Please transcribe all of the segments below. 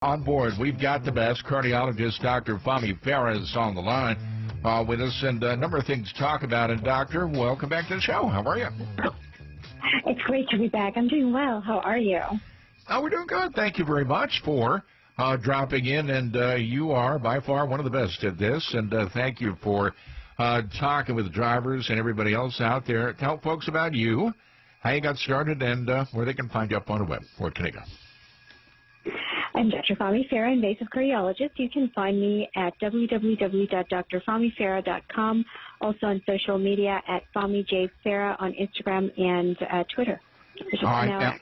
On board, we've got the best. Cardiologist Dr. Fahmi Farah is on the line with us, and a number of things to talk about. And, Doctor, welcome back to the show. How are you? It's great to be back. I'm doing well. How are you? Oh, we're doing good. Thank you very much for dropping in, and you are by far one of the best at this, and thank you for talking with the drivers and everybody else out there. Tell folks about you, how you got started, and where they can find you up on the web. Where can they go? I'm Dr. Fahmi Farah, invasive cardiologist. You can find me at www.drfahmifarah.com, also on social media at Fahmi J. Farah on Instagram and Twitter. All right.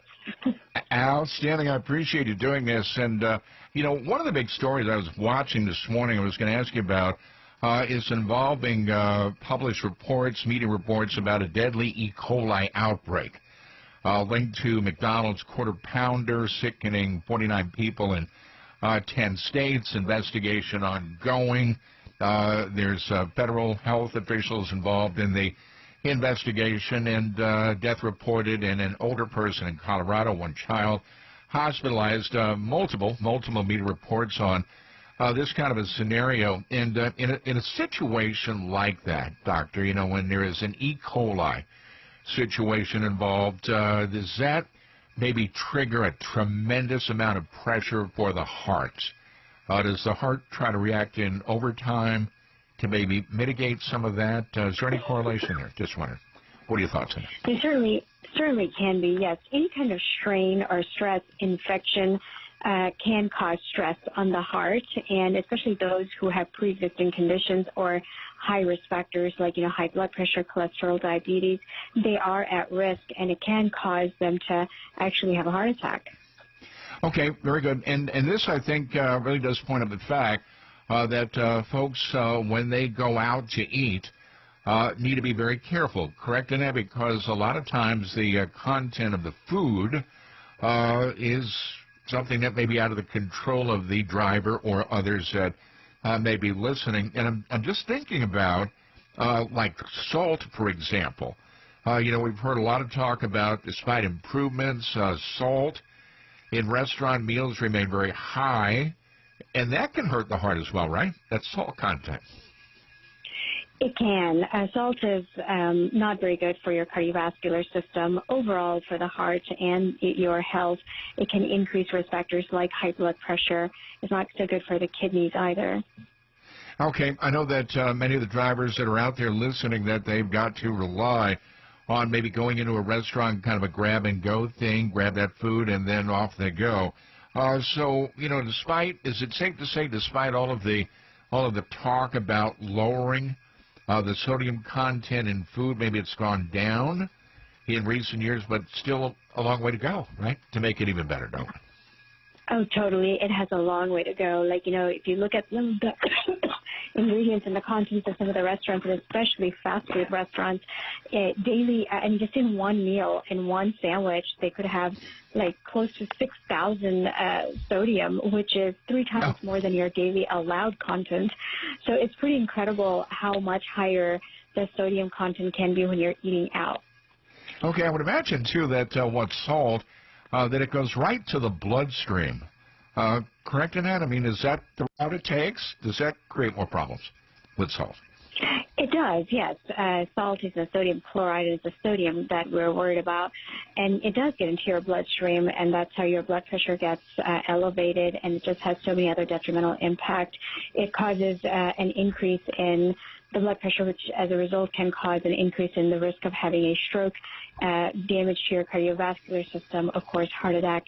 Outstanding. I appreciate you doing this. And, one of the big stories I was watching this morning I was going to ask you about is involving published reports, media reports about a deadly E. coli outbreak. Linked to McDonald's Quarter Pounder, sickening 49 people in 10 states. Investigation ongoing. There's federal health officials involved in the investigation, and death reported in an older person in Colorado, one child hospitalized. Multiple media reports on this kind of a scenario. And in a situation like that, Doctor, when there is an E. coli situation involved, does that maybe trigger a tremendous amount of pressure for the heart? Does the heart try to react in overtime to maybe mitigate some of that? Is there any correlation there? Just wondering. What are your thoughts on it? There certainly can be, yes. Any kind of strain or stress, infection can cause stress on the heart, and especially those who have pre-existing conditions or high-risk factors like, high blood pressure, cholesterol, diabetes. They are at risk, and it can cause them to actually have a heart attack. Okay, very good. And this, I think, really does point out the fact that folks, when they go out to eat, need to be very careful, correct in that? Because a lot of times the content of the food is something that may be out of the control of the driver or others that may be listening. And I'm just thinking about, like salt, for example. We've heard a lot of talk about, despite improvements, salt in restaurant meals remain very high, and that can hurt the heart as well, right? That salt content. It can. Salt is not very good for your cardiovascular system. Overall, for the heart and your health, it can increase risk factors like high blood pressure. It's not so good for the kidneys either. Okay. I know that many of the drivers that are out there listening, that they've got to rely on maybe going into a restaurant, kind of a grab-and-go thing, grab that food, and then off they go. So, is it safe to say, despite all of the talk about lowering the sodium content in food, maybe it's gone down in recent years, but still a long way to go, right, to make it even better, don't we? Oh, totally. It has a long way to go. If you look at some of the ingredients and the contents of some of the restaurants, and especially fast food restaurants, daily, and just in one meal, in one sandwich, they could have close to 6,000 sodium, which is 3 times more than your daily allowed content. So it's pretty incredible how much higher the sodium content can be when you're eating out. Okay, I would imagine, too, that salt, that it goes right to the bloodstream. Correct in that? I mean, is that the route it takes? Does that create more problems with salt? It does, yes. Salt is a sodium chloride. It's the sodium that we're worried about. And it does get into your bloodstream, and that's how your blood pressure gets elevated, and it just has so many other detrimental impacts. It causes an increase in the blood pressure, which as a result can cause an increase in the risk of having a stroke, damage to your cardiovascular system. Of course, heart attack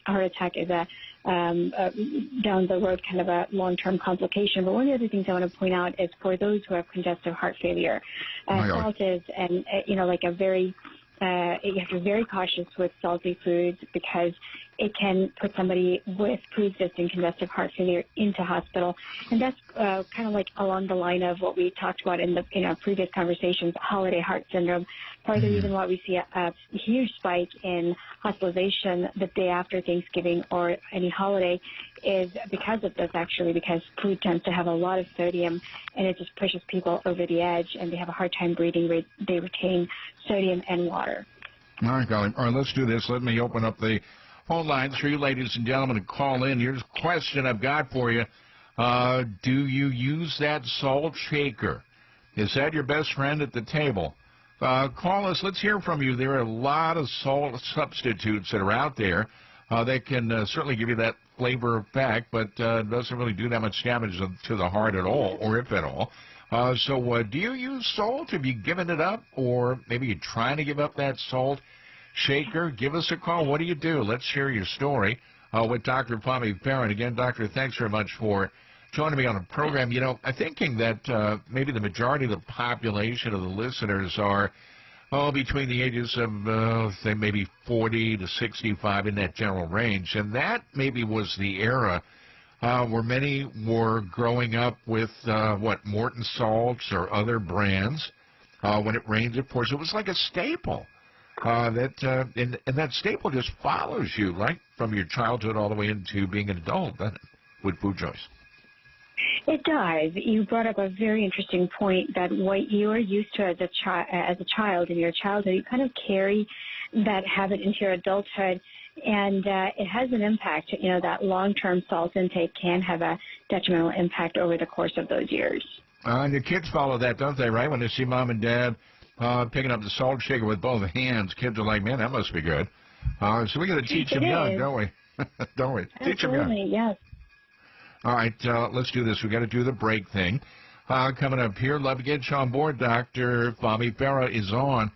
is a down the road kind of a long-term complication. But one of the other things I want to point out is for those who have congestive heart failure, salt is, you have to be very cautious with salty foods because it can put somebody with pre-existing congestive heart failure into hospital. And that's kind of along the line of what we talked about in our previous conversations, holiday heart syndrome. Part of the reason why we see a huge spike in hospitalization the day after Thanksgiving or any holiday is because of this, actually, because food tends to have a lot of sodium, and it just pushes people over the edge, and they have a hard time breathing. They retain sodium and water. All right, Golly. All right, let's do this. Let me open up the phone lines for you ladies and gentlemen to call in. Here's a question I've got for you. Do you use that salt shaker? Is that your best friend at the table? Call us. Let's hear from you. There are a lot of salt substitutes that are out there. They can certainly give you that flavor effect, but it doesn't really do that much damage to the heart at all, or if at all. So do you use salt? Have you given it up? Or maybe you're trying to give up that salt shaker? Give us a call. What do you do? Let's share your story with Dr. Fahmi Farah. And again, Doctor, thanks very much for joining me on the program. You know, I'm thinking that maybe the majority of the population of the listeners are between the ages of, say, maybe 40 to 65, in that general range. And that maybe was the era where many were growing up with, Morton salts or other brands. When it rains, of course, it was like a staple. And that staple just follows you, right, from your childhood all the way into being an adult, doesn't it, with food choice? It does. You brought up a very interesting point that what you are used to as a child in your childhood, you kind of carry that habit into your adulthood, and it has an impact. You know, that long-term salt intake can have a detrimental impact over the course of those years. And the kids follow that, don't they, right? When they see mom and dad picking up the salt shaker with both hands, kids are like, man, that must be good. So we got to teach them young, don't we? Don't we? Absolutely, teach them young. Yes. All right, let's do this. We got to do the break thing. Coming up here, love to get you on board. Dr. Fahmi Farah is on.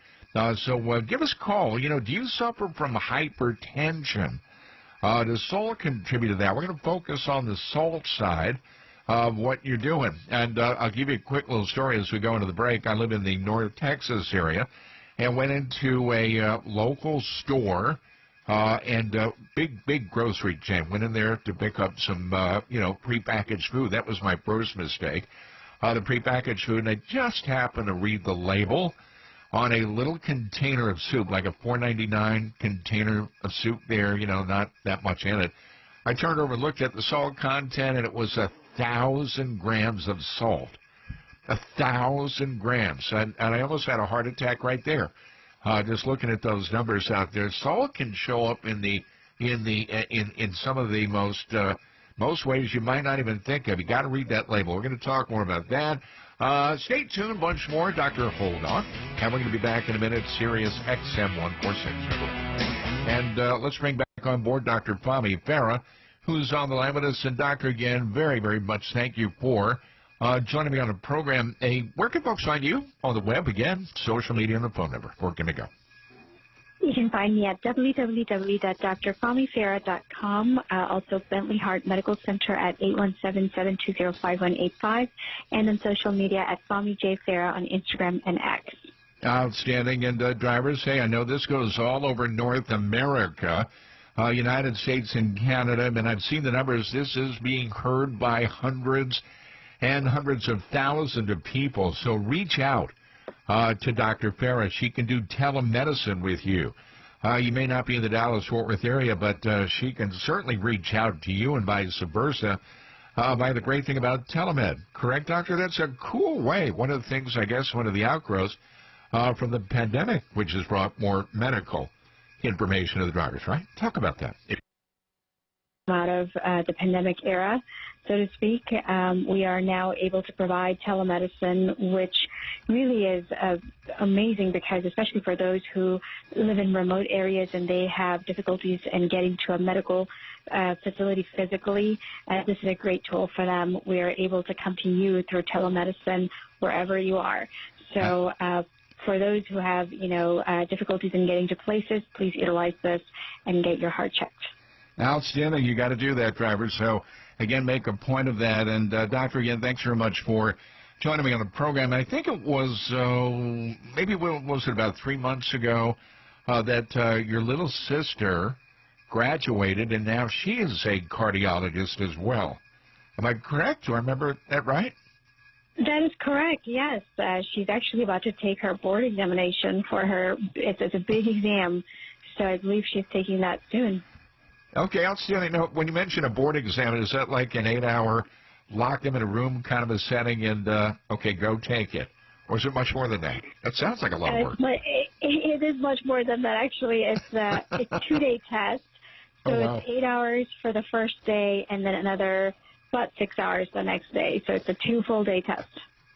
So give us a call. You know, do you suffer from hypertension? Does salt contribute to that? We're going to focus on the salt side of what you're doing. And I'll give you a quick little story as we go into the break. I live in the North Texas area and went into a local store. And big grocery chain. Went in there to pick up some, prepackaged food. That was my first mistake. The prepackaged food, and I just happened to read the label on a little container of soup, like a $4.99 container of soup there, not that much in it. I turned over and looked at the salt content, and it was 1,000 grams of salt. 1,000 grams. And I almost had a heart attack right there. Just looking at those numbers out there, salt can show up in some of the most ways you might not even think of. You got to read that label. We're going to talk more about that. Stay tuned, bunch more. Doctor, hold on, and we're going to be back in a minute. SiriusXM 146. And let's bring back on board Dr. Fahmi Farah, who's on the line with us. And Doctor, again, very, very much thank you for joining me on the program. Where can folks find you on the web? Again, social media and the phone number. Where can they go? You can find me at www.drfahmifarah.com. Also, Bentley Heart Medical Center at 817-720-5185. And on social media at Fahmi J. Farah on Instagram and X. Outstanding. And drivers, hey, I know this goes all over North America, United States and Canada. And I've seen the numbers. This is being heard by hundreds and hundreds of thousands of people. So reach out to Dr. Farah. She can do telemedicine with you. You may not be in the Dallas-Fort Worth area, but she can certainly reach out to you and vice versa by the great thing about telemed. Correct, Doctor? That's a cool way. One of the things, I guess, one of the outgrowths from the pandemic, which has brought more medical information to the drivers, right? Talk about that. Out of the pandemic era, so to speak, we are now able to provide telemedicine, which really is amazing because especially for those who live in remote areas and they have difficulties in getting to a medical facility physically, this is a great tool for them. We are able to come to you through telemedicine wherever you are. So for those who have, difficulties in getting to places, please utilize this and get your heart checked. Outstanding. You got to do that, driver. So, again, make a point of that. And, Doctor, again, thanks very much for joining me on the program. I think it was, was it about 3 months ago that your little sister graduated, and now she is a cardiologist as well. Am I correct? Do I remember that right? That is correct, yes. She's actually about to take her board examination for her. It's a big exam, so I believe she's taking that soon. Okay, outstanding. Now, when you mention a board exam, is that like an 8-hour, lock them in a room kind of a setting and, go take it? Or is it much more than that? That sounds like a lot of work. It is much more than that, actually. It's a 2-day test. So Oh, wow. it's 8 hours for the first day and then another about 6 hours the next day. So it's a 2 full day test.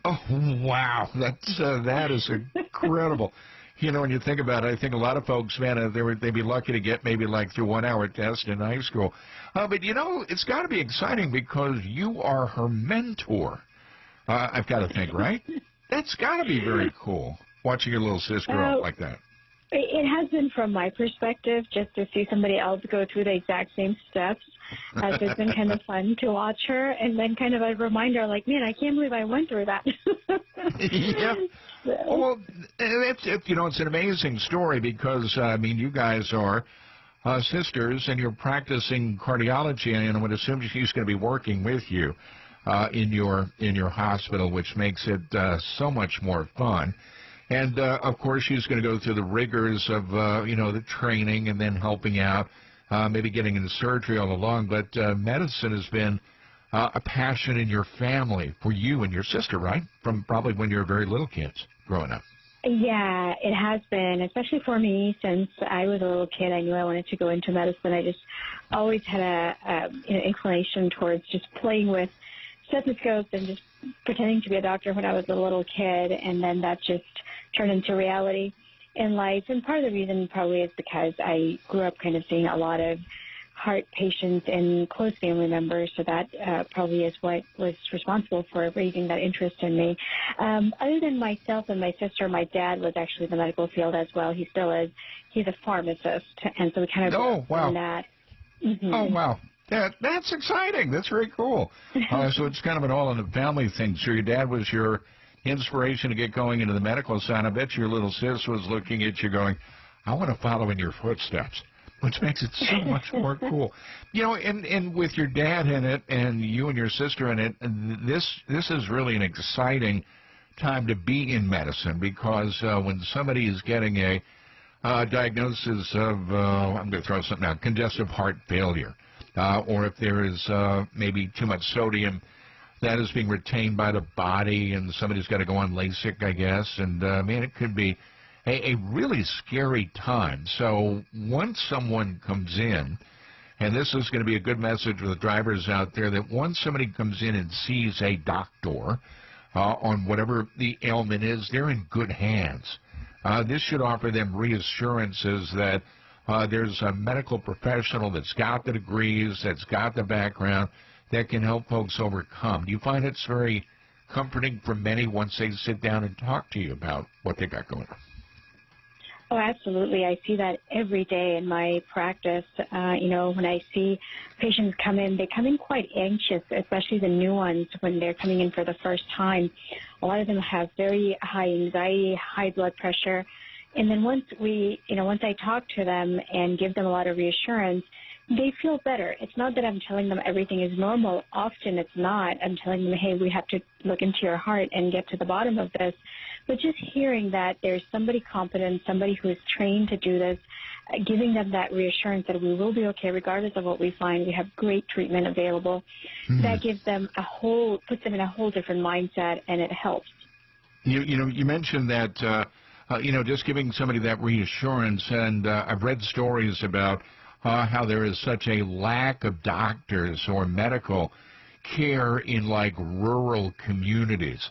Oh, wow. That is incredible. You know, when you think about it, I think a lot of folks, man, they'd be lucky to get maybe like through 1 hour test in high school. But, you know, it's got to be exciting because you are her mentor. I've got to think, right? That's got to be very cool, watching your little sister out like that. It has been from my perspective, just to see somebody else go through the exact same steps. So it's been kind of fun to watch her, and then kind of a reminder, like, man, I can't believe I went through that. Yeah. So. Well, it's an amazing story because, I mean, you guys are sisters, and you're practicing cardiology, and I would assume she's going to be working with you in your hospital, which makes it so much more fun. And, of course, she's going to go through the rigors of, the training and then helping out, maybe getting into surgery all along. But medicine has been a passion in your family for you and your sister, right? From probably when you were very little kids growing up. Yeah, it has been, especially for me since I was a little kid. I knew I wanted to go into medicine. I just always had an inclination towards just playing with stethoscopes and just pretending to be a doctor when I was a little kid, and then that just turned into reality in life. And part of the reason probably is because I grew up kind of seeing a lot of heart patients and close family members, so that probably is what was responsible for raising that interest in me. Other than myself and my sister, my dad was actually in the medical field as well. He still is. He's a pharmacist, and so we kind of wow. on that. Mm-hmm. Oh, wow. That's exciting. That's very cool. So it's kind of an all-in-the-family thing. So your dad was your inspiration to get going into the medical side. I bet your little sis was looking at you going, I want to follow in your footsteps, which makes it so much more cool. You know, and with your dad in it and you and your sister in it, this is really an exciting time to be in medicine because when somebody is getting a diagnosis of, I'm going to throw something out, congestive heart failure, or if there is maybe too much sodium that is being retained by the body and somebody's got to go on LASIK, I guess, and, man, it could be a really scary time. So once someone comes in, and this is going to be a good message for the drivers out there, that once somebody comes in and sees a doctor on whatever the ailment is, they're in good hands. This should offer them reassurances that there's a medical professional that's got the degrees, that's got the background, that can help folks overcome. Do you find it's very comforting for many once they sit down and talk to you about what they got going on? Oh, absolutely. I see that every day in my practice. When I see patients come in, they come in quite anxious, especially the new ones when they're coming in for the first time. A lot of them have very high anxiety, high blood pressure. And then once I talk to them and give them a lot of reassurance, they feel better. It's not that I'm telling them everything is normal. Often it's not. I'm telling them, hey, we have to look into your heart and get to the bottom of this. But just hearing that there's somebody competent, somebody who is trained to do this, giving them that reassurance that we will be okay regardless of what we find. We have great treatment available. That gives them puts them in a whole different mindset, and it helps. You mentioned that, just giving somebody that reassurance, and I've read stories about how there is such a lack of doctors or medical care in, like, rural communities.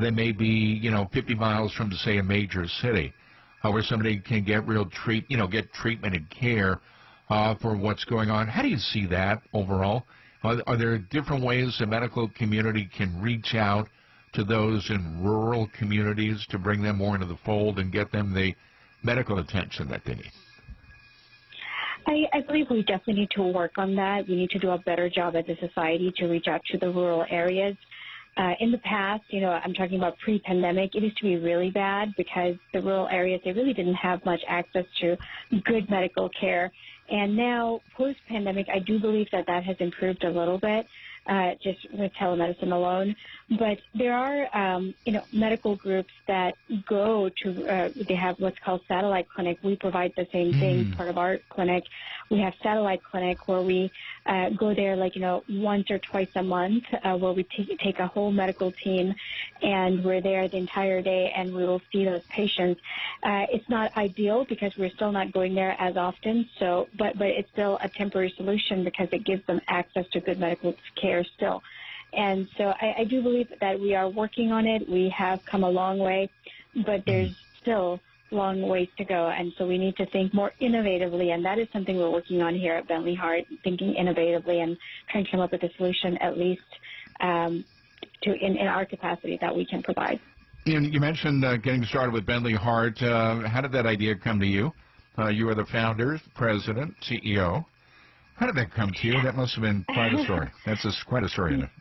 They may be, 50 miles from, say, a major city, where somebody can get get treatment and care for what's going on. How do you see that overall? Are there different ways the medical community can reach out to those in rural communities to bring them more into the fold and get them the medical attention that they need? I believe we definitely need to work on that. We need to do a better job as a society to reach out to the rural areas. In the past, I'm talking about pre-pandemic, it used to be really bad because the rural areas, they really didn't have much access to good medical care. And now, post-pandemic, I do believe that has improved a little bit. just with telemedicine alone. But there are, medical groups that go to, they have what's called satellite clinic. We provide the same thing, part of our clinic. We have satellite clinic where we go there once or twice a month where we take a whole medical team, and we're there the entire day, and we will see those patients. It's not ideal because we're still not going there as often, but it's still a temporary solution because it gives them access to good medical care still. And so I do believe that we are working on it. We have come a long way, but there's still long ways to go. And so we need to think more innovatively, and that is something we're working on here at Bentley Heart, thinking innovatively and trying to come up with a solution at least in our capacity that we can provide. You mentioned getting started with Bentley Heart. How did that idea come to you? You are the founder, president, CEO. How did that come to you? That must have been quite a story. That's quite a story, isn't it?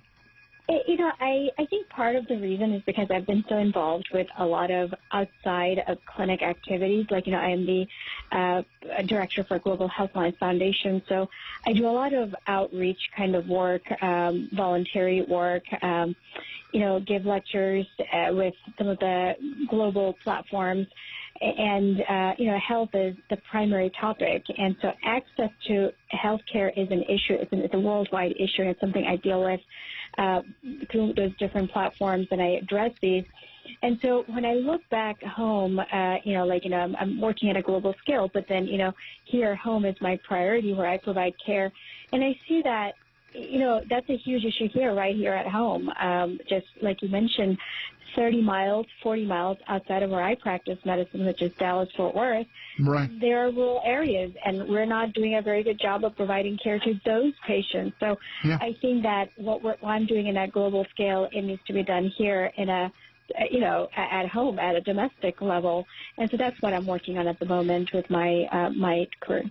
I think part of the reason is because I've been so involved with a lot of outside of clinic activities. I am the director for Global Health Alliance Foundation, so I do a lot of outreach kind of work, voluntary work, give lectures with some of the global platforms. And, health is the primary topic. And so access to health care is an issue. It's a worldwide issue, and it's something I deal with through those different platforms, and I address these. And so when I look back home, I'm working at a global scale, but then, here home is my priority where I provide care. And I see that, that's a huge issue here, right here at home. Just like you mentioned, 30 miles, 40 miles outside of where I practice medicine, which is Dallas-Fort Worth, right. There are rural areas, and we're not doing a very good job of providing care to those patients. So I think that what I'm doing in that global scale, it needs to be done here in a, at home, at a domestic level. And so that's what I'm working on at the moment with my crew.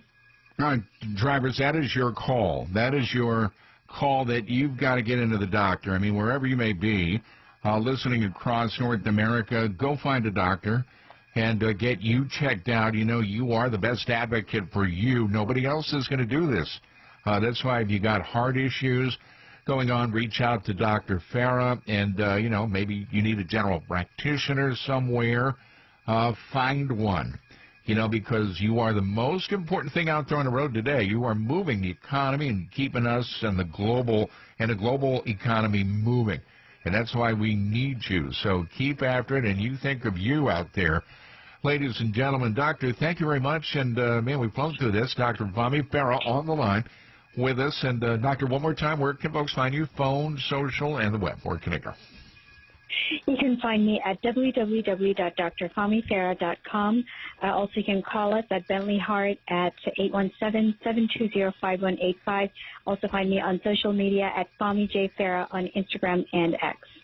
All right, drivers, that is your call. That is your call that you've got to get into the doctor. I mean, wherever you may be, listening across North America, go find a doctor and get you checked out. You are the best advocate for you. Nobody else is going to do this. That's why if you got heart issues going on, reach out to Dr. Farah, and, maybe you need a general practitioner somewhere. Find one, because you are the most important thing out there on the road today. You are moving the economy and keeping us and the global economy moving. And that's why we need you. So keep after it, and you think of you out there. Ladies and gentlemen, Doctor, thank you very much. And, we've flown through this. Dr. Fahmi Farah on the line with us. And, Doctor, one more time, where can folks find you? Phone, social, and the web. Where can they go? You can find me at www.drfahmifarah.com. Also, you can call us at Bentley Heart at 817-720-5185. Also, find me on social media at Fahmi J. Farah on Instagram and X.